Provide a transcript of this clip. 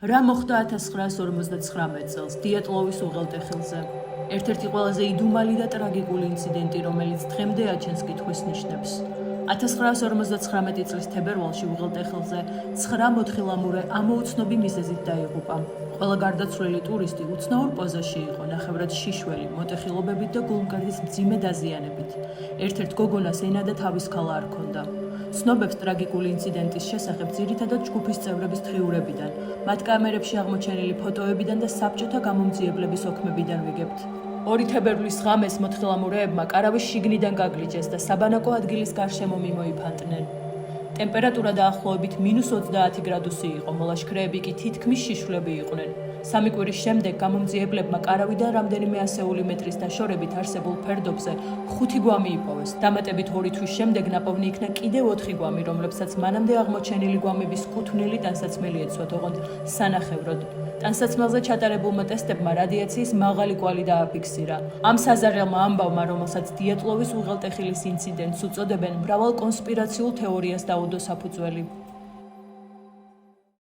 რა მოხდა 1959 წელს დიეტლოვის უღელტეხილზე? ერთ-ერთი ყველაზე იდუმალი და ტრაგიკული ინციდენტი, რომელიც დღემდე აჩენს კითხვის ნიშნებს. 1959 წლის თებერვალში უღელტეხილზე 9 მოთხილამურე ამოუცნობი მიზეზით დაიღუპა. ყველა გარდაცვლილი ტურისტი უცნაურ პოზაში იყო, ნახევრად შიშველი, მოტეხილობებით და გულმკერდის მძიმე დაზიანებით. ერთ-ერთ გოგონას ენა და თავის ქალა არ ჰქონდა. ცნობებს ტრაგიკული ინციდენტის შესახებ ძირითადად ჯგუფის წევრების დღიურებიდან, მათ კამერებში აღმოჩენილი ფოტოებიდან და საბჭოთა გამომძიებლების ოქმებიდან ვიგებთ. 2 თებერვლის ღამეს მოთხილამურეებმა კარავის შიგნიდან გაგლიჯეს და საბანაკო ადგილის გარშემო მიმოიფანტნენ. ტემპერატურა დაახლოებით -30 გრადუსი იყო, მოლაშქრეები კი თითქმის შიშვლები იყვნენ. 3 კვირის შემდეგ გამომძიებლებმა კარავიდან რამდენიმე ასეული მეტრის დაშორებით არსებულ ფერდობზე 5 გვამი იპოვეს. დამატებით 2 თვის შემდეგ ნაპოვნი იქნა კიდევ 4 გვამი, რომლებსაც მანამდე აღმოჩენილი გვამების კუთვნილი ტანსაცმელი ეცვათ, ოღონდ სანახევროდ. ტანსაცმელზე ჩატარებულმა ტესტებმა რადიაციის მაღალი კვალი დააფიქსირა. ამ საზარელმა ამბავმა, რომელსაც დიეტლოვის უღელტეხილის ინციდენტს უწოდებენ, მრავალ კონსპირაციულ თეორიას დაუდო საფუძველი.